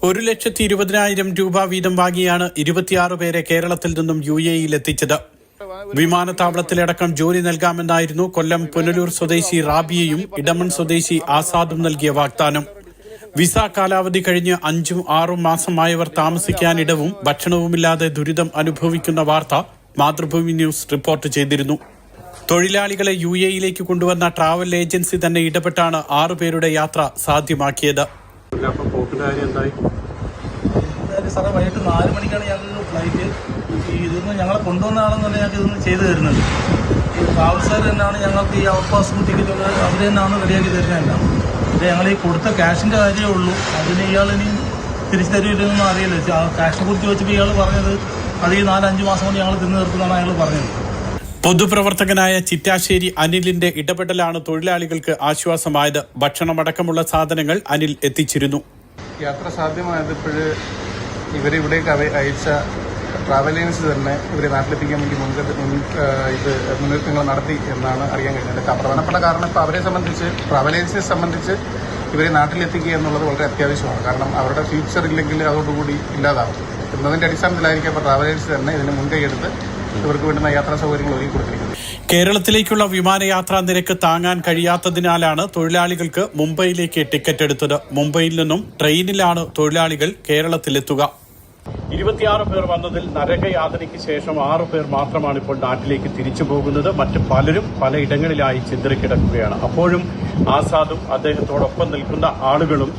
1,20,000 രൂപ വീതം വാങ്ങിയാണ് 26 പേരെ കേരളത്തിൽ നിന്നും UAEയിൽ എത്തിച്ചത്. വിമാനത്താവളത്തിലടക്കം ജോലി നൽകാമെന്നായിരുന്നു കൊല്ലം പുനലൂർ സ്വദേശി റാബിയയും ഇടമൺ സ്വദേശി ആസാദും നൽകിയ വാഗ്ദാനം. വിസ കാലാവധി കഴിഞ്ഞ് 5-6 മാസമായവർ താമസിക്കാനിടവും ഭക്ഷണവുമില്ലാതെ ദുരിതം അനുഭവിക്കുന്ന വാർത്ത മാതൃഭൂമി ന്യൂസ് റിപ്പോർട്ട് ചെയ്തിരുന്നു. തൊഴിലാളികളെ UAEയിലേക്ക് കൊണ്ടുവന്ന ട്രാവൽ ഏജൻസി തന്നെ ഇടപെട്ടാണ് 6 പേരുടെ യാത്ര സാധ്യമാക്കിയത്. സാറേ, വൈകിട്ട് 4 മണിക്കാണ് ഞങ്ങൾക്ക് ഫ്ലൈറ്റ്. ഇതൊന്ന് ഞങ്ങളെ കൊണ്ടുവന്ന ആളെന്ന് ഞങ്ങൾക്ക് ഇതൊന്നും ചെയ്തു തരുന്നത്. ഈ ട്രാവൽസുകാർ തന്നെയാണ് ഞങ്ങൾക്ക് ഈ ഔട്ട് പാസ് ടിക്കറ്റ് അവർ തന്നെയാണ് റെഡിയാക്കി തരുന്നതെല്ലാം. ഇത് ഞങ്ങൾ ഈ കൊടുത്ത ക്യാഷിൻ്റെ കാര്യമേ ഉള്ളൂ. അതിന് ഇയാളിനി തിരിച്ചു തരുമില്ലെന്നൊന്നും അറിയില്ല. ക്യാഷിനെ കുറിച്ച് വെച്ചപ്പോൾ ഇയാൾ പറഞ്ഞത് അത് ഈ 4-5 മാസം കൊണ്ട് ഞങ്ങൾ തിന്നു തീർക്കുന്നതാണ് അയാൾ പറഞ്ഞത്. പൊതുപ്രവർത്തകനായ ചിറ്റാശ്ശേരി അനിലിന്റെ ഇടപെടലാണ് തൊഴിലാളികൾക്ക് ആശ്വാസമായത്. ഭക്ഷണമടക്കമുള്ള സാധനങ്ങൾ അനിൽ എത്തിച്ചിരുന്നു. യാത്ര സാധ്യമായത് ഇവരിവിടേക്ക് അയച്ച ട്രാവൽ ഏജൻസി തന്നെ ഇവരെ നാട്ടിലെത്തിക്കാൻ വേണ്ടി മുന്നൊരുക്കങ്ങൾ നടത്തി എന്നാണ് അറിയാൻ കഴിഞ്ഞത്. പ്രധാനപ്പെട്ട കാരണം ഇപ്പോൾ അവരെ സംബന്ധിച്ച്, ട്രാവൽ ഏജൻസിയെ സംബന്ധിച്ച് ഇവരെ നാട്ടിലെത്തിക്കുക എന്നുള്ളത് വളരെ അത്യാവശ്യമാണ്. കാരണം അവരുടെ ഫ്യൂച്ചർ ഇല്ലെങ്കിൽ അതോടുകൂടി ഇല്ലാതാവും എന്നതിന്റെ അടിസ്ഥാനത്തിലായിരിക്കും ഇപ്പോൾ ട്രാവൽ ഏജൻസി തന്നെ ഇതിന് മുൻകൈയെടുത്ത് ഇവർക്ക് വേണ്ടുന്ന യാത്രാ സൗകര്യങ്ങൾ ഒരുക്കി കൊടുത്തിരിക്കുന്നത്. കേരളത്തിലേക്കുള്ള വിമാനയാത്രാ നിരക്ക് താങ്ങാൻ കഴിയാത്തതിനാലാണ് തൊഴിലാളികൾക്ക് മുംബൈയിലേക്ക് ടിക്കറ്റ് എടുത്തത്. മുംബൈയിൽ നിന്നും ട്രെയിനിലാണ് തൊഴിലാളികൾ കേരളത്തിലെത്തുക. 26 പേർ വന്നതിൽ നരകയാതനയ്ക്ക് ശേഷം 6 പേർ മാത്രമാണ് ഇപ്പോൾ നാട്ടിലേക്ക് തിരിച്ചു പോകുന്നത്. മറ്റ് പലരും പലയിടങ്ങളിലായി ചിതറിക്കിടക്കുകയാണ്. അപ്പോഴും ആസാദും അദ്ദേഹത്തോടൊപ്പം നിൽക്കുന്ന ആളുകളും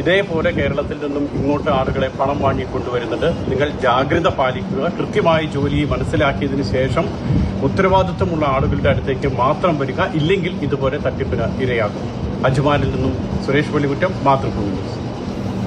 ഇതേപോലെ കേരളത്തിൽ നിന്നും ഇങ്ങോട്ട് ആളുകളെ പണം വാങ്ങിക്കൊണ്ടുവരുന്നുണ്ട്. നിങ്ങൾ ജാഗ്രത പാലിക്കുക, കൃത്യമായി ജോലി മനസ്സിലാക്കിയതിനു ശേഷം ഉത്തരവാദിത്വമുള്ള ആളുകളുടെ അടുത്തേക്ക് മാത്രം വരിക, ഇല്ലെങ്കിൽ ഇതുപോലെ തട്ടിപ്പിന് ഇരയാകും. അജ്മാനിൽ നിന്നും സുരേഷ് വെള്ളിക്കുറ്റം, മാതൃഭൂമി ന്യൂസ്.